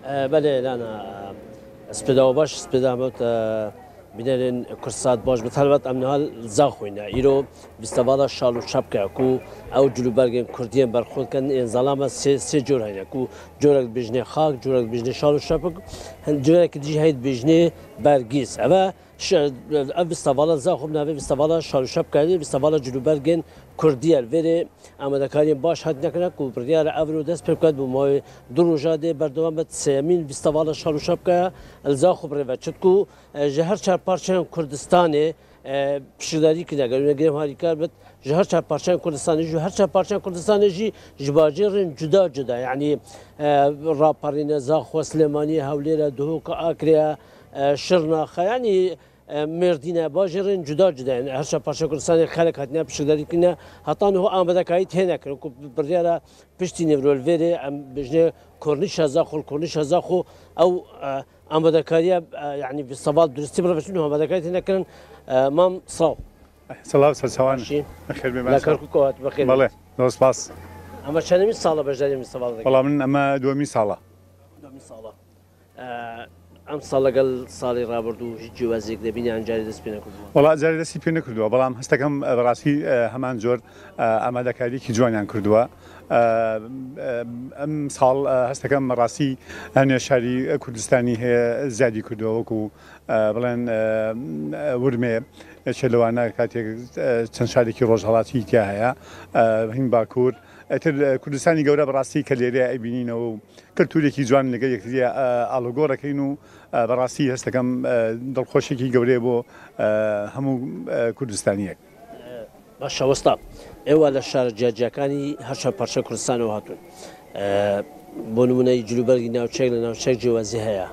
بله لانا سپیدا باش سپیدا موت بینرین کرسات باش بتالبات امنهال زاخوینه ایرو بیستوالا شالو شبکه کو او جلوبرگن کردیم برخورد کن این ظلام سه جور هنه کو جورک بجنه خاک جورک بجنه شالو شبک هن جورک دیجی هید بجنه برگیس اما اف بیستوالا زاخوب نه بیستوالا شالو شبکه دی بیستوالا جلوبرگن کردیل وری آمدکاری باش هد نکنه کو بردیار اولو دست پرکات بو مای دو جاده بردوام بت سیمین بیستوالا شالو شبکه الزاخوب روچت کو جهر چهار پارچه کردستانی پشداری کنه اگر نگریم هاری کار بد جهر چهار پارچه کردستانی جهر چهار پارچه کردستانی جی جباجرن جدا جدا یعنی راپرین زاخ و سلیمانی هولیرا دهوک آکریا شرناخ یعنی مردینه باجرن جدا جدا یعنی هر چهار پارچه کردستانی خلق هاتنه پشداری کنه حتی نه آمده کایت هنه کنه کو بردیارا پشتی نورول وری بجنه کرنیش زاخو کرنیش زاخو او آمدکاریه یعنی به سوال درستی برای چون آمدکاریت نکردن مام صاو سلام سلام بخیر بیمار لکر کوات بخیر بله دوست باس اما چند می ساله بجدی می سوال والله من اما دومی ساله ام ساله قال سالی رابردو جوازیک دبینی انجاری دست پینه کردو والله انجاری دستی پینه کردو بالام هستکم براسی همان جور آمدکاری کی جوانیان کردو ام سال هستکم راسی هنی شهری کردستانی زیادی کردو وکو بلن ورمه چلوانه کاتی چند شهری کی روزهاتی که هیا هین باکور تر کردستانی جورا براسی کلیره ابینین و کلتوری کی جوان لگه یکی آلوگورا کینو براسی هستکم دلخوشی کی جوری بو همو کردستانیه باشه وسط اول شهر جاکانی هر شب پارچه کردستان و هاتون بونمونه جلوبرگی ناوچک جوازی هیا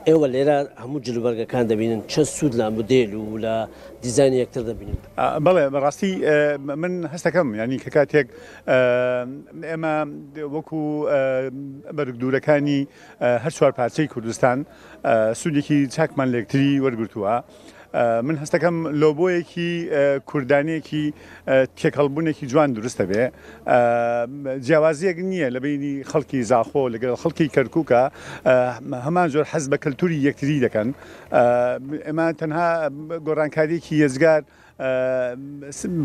اول لیرا همو جلوبرگ کان دبینن چه سود لام مدل ولا دیزاین یکتر دبینن بله براستی من هستکم یعنی کاتیک اما وکو برگ دورکانی هر شوار پارچه کردستان سودی کی چک من لکتری ورگرتوها من هستکم لوبوی کی کردانی کی تکالبونه کی جوان درسته به جوازی نیه لبینی خلقی زاخو لگل خلقی کرکوکا همان جور حزب کلتوری یکتری دکن اما تنها گورانکاری کی یزگار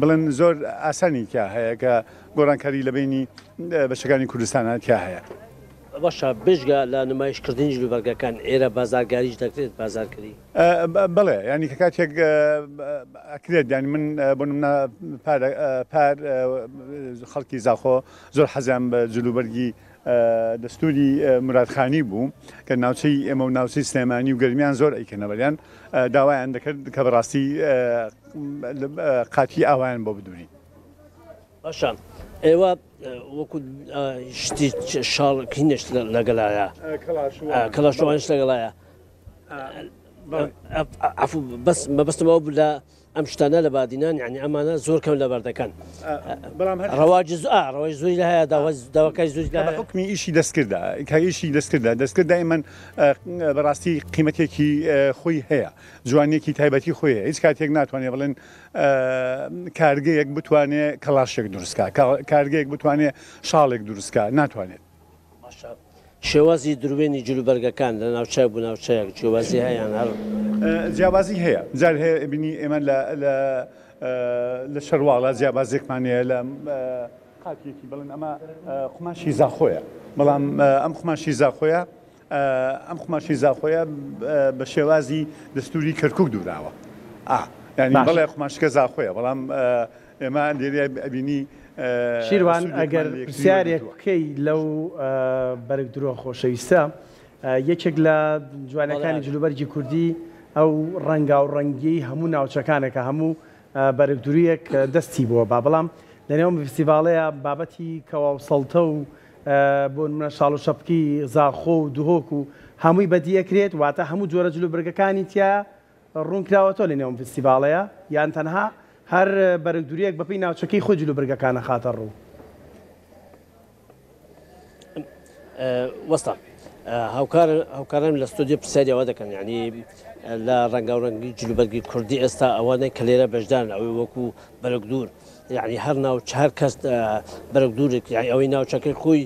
بلن زور آسانی که هست که گورانکاری لبینی بشکانی کردستان که هست باشه بجگا لنمایش کردن جلوبرگ کان ایرا بازارگاریش دکتر بازارگری بله یعنی که یک اکید یعنی من بنمنا پر خلقی زاخو زور حزم جلوبرگی دستوری مراد خانی بوم که ناوچی امام ناوچی سلیمانی و گرمیان زور ایکنه ولیان دعوای عندك كبراسي قاتي اوان بودوني باشه ایوا وکود شتی شال کینش لگلایا کلاشوانش لگلایا عفو بس ما بلا امشتنا لبادينان يعني امانه زور كم لبردكان رواج زوي لها دواكاي زوي لها حكمي شيء دسكردا كاي شيء دسكردا دائما براستي قيمتي كي خوي هي جواني كي تايبتي خوي هيك كاتيك ناتواني بلن كارجيك بتواني كلاشيك درسكا كارجيك بتواني شالك درسكا ناتواني شوازی دروینی جلوبرگ کان لناوچه بناوچه شوازی هایی هر جوازی هیا زال هی بینی امان ل لشرواله جوازی کمانی ل قاطی کی بلن اما خماشی زاخویا بلام ام خماشی زاخویا بشوازی دستوری کرکوک دوراوا يعني بلا خماش كذا خويا بلام ما عندي بيني شیروان ئەگەر پرسیارێک بکەی لەو بەرگ درۆ خۆشەویستە یەکێک لە جوانەکانی جلوبەرگی کوردی ئەو ڕەنگا و ڕەنگی هەموو ناوچەکانێکە هەموو بەرگ درویەک دەستی بووە با بەڵام لەنێوم فستیڤالەیە بابەتی کەوا و سەڵتە و بۆ نمونە شاڵ و شەپکی زاخۆ و دوهۆک و هەمووی بەدیەکرێت واتە هەموو جۆرە جلوبەرگەکانی تیا ڕوونکراوەتەوە لەنێوم فستیڤالەیە یان تەنها هەر بەرگدوریەک بەپێی ناوچەکەی خۆی جلوبەرگەکانە خاتە ڕوو وەستا هاوکاران لە ستۆدیۆ پرسیاریەوە دەکەن یعنی لە ڕەنگا و ڕەنگی جلوبەرگی کوردی ئێستا ئەوانەی کە لێرە بەشدارن ئەوەی وەکو بەرگدور یعنی هەر ناو چهار کەس بەرگدورێک یعنی ئەوەی ناوچەکەی خۆی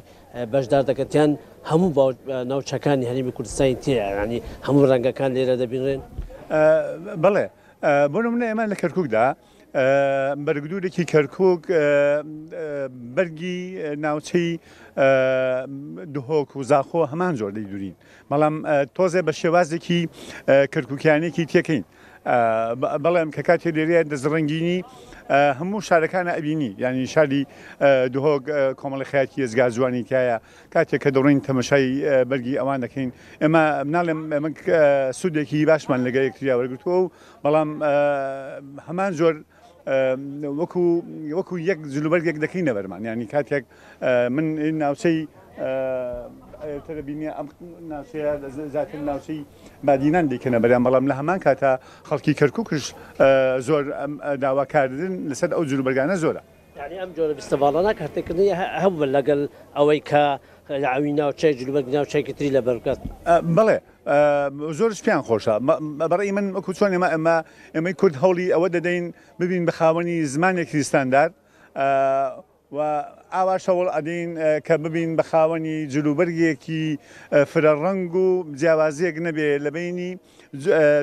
بەشدار دەکەتیان هەموو ناوچەکانی هەرێمی کوردستانی تێ ینی هەموو ڕەنگەکان لێرە دەبینڕێن بەڵێ بۆ نمونە ئێمە لە کەرکووکدا بەرگدورێکی کەرکک بەرگی ناوچەی دهۆک و زاخۆ هەمان زۆر دەیدورین بەڵام تۆزێ بە شێوازێکی کەرکووکیانێکی تێکەین بەڵێم کە کاتێ لێرەیە دەستڕنگینی هەموو شارەکانە ئەبینی ینی شاری دهۆک کۆمەڵی خەیاتی ێزگا جوانی تایە کاتێک کە دەڕین تەمەشای بەرگی ئەوان دەکەین ئێمە مناڵێم ئەمە سوودێکی باشمان لەگە یەکتریا وەرگتووە و بەڵام هەمان زۆر وەکو یەک جلوبەرگێک دەکەینە بەرمان ینی کاتێک من ناوچەی تەرەبینی ئەم ناوچەیە زیاتر ناوچەی بادینان دەیکەنە بەریان بەڵام لە هەمان کاتە خەڵکی کەرکووکش زۆر داواکاردن لەسەر ئەو جلوبەرگانە زۆرە یعنی ئەم جۆرە بیستەڤاڵانە کارتێکردنی هەبوو لەگەڵ ئەوەی کە ئەوی ناوچەی جلوبەرگی ناوچەیەکی تری لە بەرکات بڵێ زۆرش پیان خۆشە بەڕێی من وەکو چۆن ئێمەی کورد هەوڵی ئەوە دەدەین ببین بە خاوەنی زمانێکی ستاندار و ئاواشەوڵ ئەدەین کە ببین بە خاوەنی جلوبەرگێکی فرەڕەنگ و جیاوازیەک نەبێ لە بینی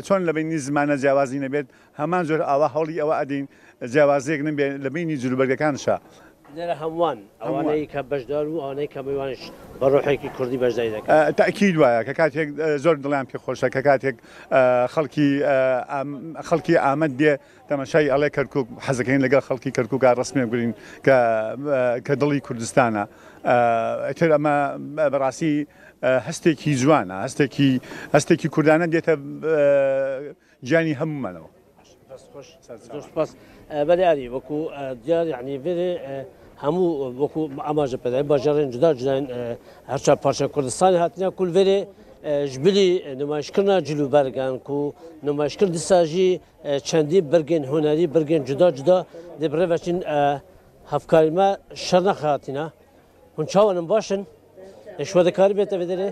چۆن لە بینی زمانە جیاوازی نەبێت هەمان زۆر ئاوا هەوڵی ئەوە ئەدەین جیاوازیەک نبێت لە بینی جلوبەرگەکانشە لێرە هەمووان ئەوانەی کە بەشدار و ئەوانەی کە میوانش بە ڕۆحێکی کوردی بەشداری دەکەن تاکید وایە کە کاتێک زۆر دڵیان پێخۆشە کە کاتێک خەڵکی ئامەد دێ تەماشای ئەڵێ کەرکووک حەزەکەین لەگەڵ خەڵکی کەرکووکە ڕسمێ بگرین کە دڵی کوردستانە ئەتر ئەمە بەڕاستی هەستێکی جوانە هەستێکی کوردانە دێتە گیانی هەمومانەوە بەریاری وەکو دیار یعنی vêrê hemû wekû amaja pedayî bajarên cuda cudayên herça parça Kurdistanê hatine kul vêrê ji bilî nûmayişkirina cilûbergan ku nûmayişkir dîsa jî çendî bergên hunerî bergên cuda cuda dê bi rêveçîn hevkarî me şer nexhatîne hûn çawanin baş in şwedekarî bête vê derê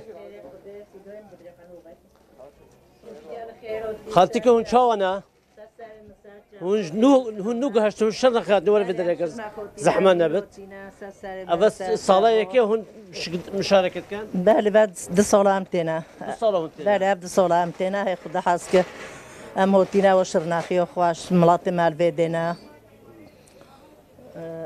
xaltîke hûn çawan e هون نو گهشتون شر نخات نور في درجة زحمة نبت بس صالة يكيه هون مشاركة كان بله بعد دو سال امتنا صالة بله بعد دو سال امتنا هي خدا حاسك ام هوتينا وشرناخي وخواش ملاطي مال فيدنا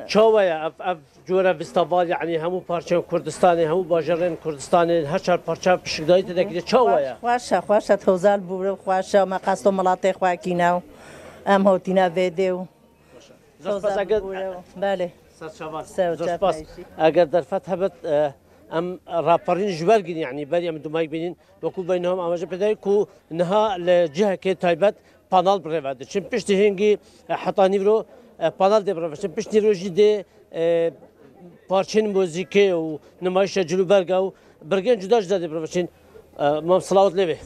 شوية اف جورا فيستيفال يعني همو بارشة كردستاني همو باجرين كردستاني هشار بارشة بشكدايت دكتي شوية خواشة توزال بورو خواشة ما قصدو ملاطي خواكيناو ام هوتینا ویدیو بله اگر در فتح بت ام راپرین جوالگین یعنی بری ام دومای بینین وکو بینهم اماجه بدای کو نها لجهه که تایبت پانال برواد چون پشت هنگی حتانی برو پانال دی برو چون پشت رو جدی پارچین موزیکی و نمایش جلوبرگ و برگن جدا جدا دی برو چون مام صلوات لبه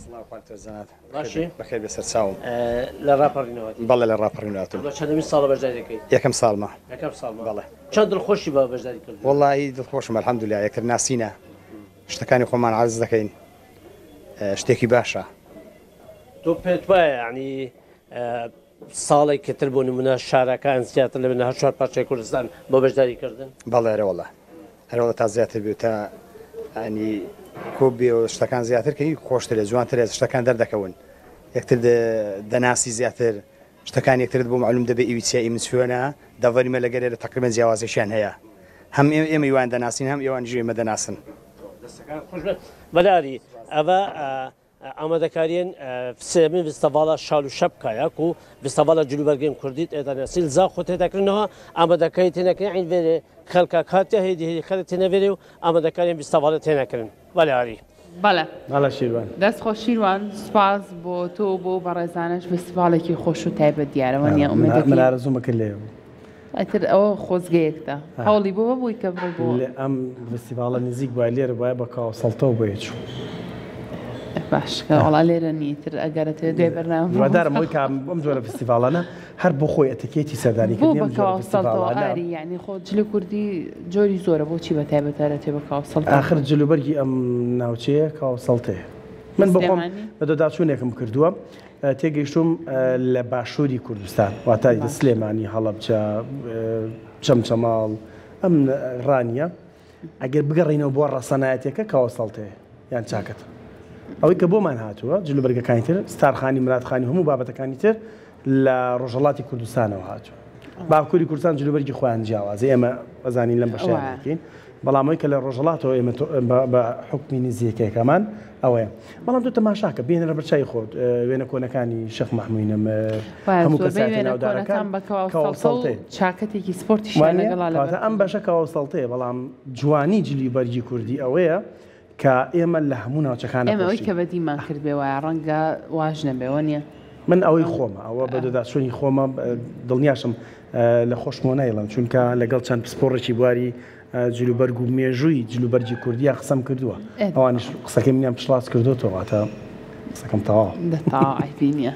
ماشي بخير بسر ساوم للرابرينوات بالله للرابرينوات چند من سال بجداري كي يكم سال ما بالله چند الخوشي با بجداري كرد والله دل خوش الحمد لله يكتر ناسينا اشتكاني خومان عز ذكين اشتكي باشا تو بتبا يعني سالي كتربون من الشاركة انسيات اللي منها شهر بارشة كردستان با بجداري كردن بالله يا والله هر والله تازيات بيوتا يعني كوبي وشتكان زياتر كي خوشتر جوانتر شتكان دردكون يكتر دناسي زياتر شتكان يكتر بو معلوم دبي ايوتسي من سوينا دافري ما لقى تقريبا جوازي شان هي هم ام يوان دناسين هم يوان جي مدناسن بلاري ابا ئامادەکاریان سێمین فستیڤاڵە شال و شەبکایە و فستیڤاڵە جلوبەرگێن کوردیت ئێدانەسیل زا خۆ تێداکردنەوە ئامادەکاری تێنەکەن عین وێرێ خەڵکە کاتیا هێدی خەڵک تێنەوێرێ و ئامادەکاریان فستیڤاڵە تێنەکردن بەلاری بەڵە شیروان دەست خۆش شیروان سپاس بۆ تۆ بۆ بەڕێزانش فستیڤاڵێکی خۆش و تایبەت دیارەوە نیە من ئارەزوومەکرد لێ ئەتر ئەوە خۆزگەیەکدا هەوڵی بۆ بووی کە بۆ ئەم فستیڤاڵە نزیک وای لێرە وایە بە کاوسەڵتەوە بۆیە چوو باش وڵا لێرە نیتر ئەگەرێتێ دوێ بەرنامەدارم وی ئەم جۆرە فستیڤاڵانە هەر بۆ خۆی ئەتەکێتی سەرداریکردنی بۆ بە کاوسەڵتەوە ئاری یعنی خۆ جلو کوردی جۆری زۆرە بۆچی بە تایبەتارەتێ بە کاوسەڵ ئاخر جلوبەرگی ئەم ناوچەیە کاوسەڵتەیە من بخۆم بەدەداچوونێکم کردووە تێگەیشتوم لە باشووری کوردستان واتای سلێمانی هەڵەبجە چەمچەماڵ ئەم ڕانیە ئەگەر بگەڕینەوە بۆ ڕەسەنایەتەکە کەوەسەڵتێ یان چاکەت ئەوەی کە بۆمان هاتووە جلوبەرگەکانی تر ستارخانی مراتخانی هەموو بابەتەکانی تر لە ڕۆژهەڵاتی کوردستانەوە هاتووە باکووری کوردستان جلوبەرگی خۆیان جیاوازی ئێمە بەزانین لەم بەشیانکەین بەڵامەوەی کە لە ڕۆژهەڵاتەوە ئێمە بە حکمی نزیەکەیەکەمان ئەوەیە بەڵام دوو تەماشاکە بێنە بەرچای خۆت وێنە کۆنەکانی شەخ مەحموودینم هەموو کەسانی ناودارەکان بەکەوەسەڵتێ چاکەتێکی سپۆرتیشیان لەگەڵا ئەم بەشە کەوەسەڵتەیە بەڵام جوانی جلوبەرگی کوردی ئەوەیە کە ئێمە لە هەموو ناوچەکان ئێمەوەی کە بەدیمان کرد بێ وایە ڕەنگە واژ نەبێەوە نیە من ئەوەی خۆمە ئەوە بەدەداچوونی خۆمە دڵنیاشم لە خۆشمۆ نایڵم چونکە لەگەڵ چەند پسپۆڕێکی بواری جلوبەرگ و مێژووی جلوبەرگی کوردیا قسەم کردووە ئەوانش قسەکەی منیان پشڵاس کردوتەوە واتە قسەکەم تەواو تا عیبی نییە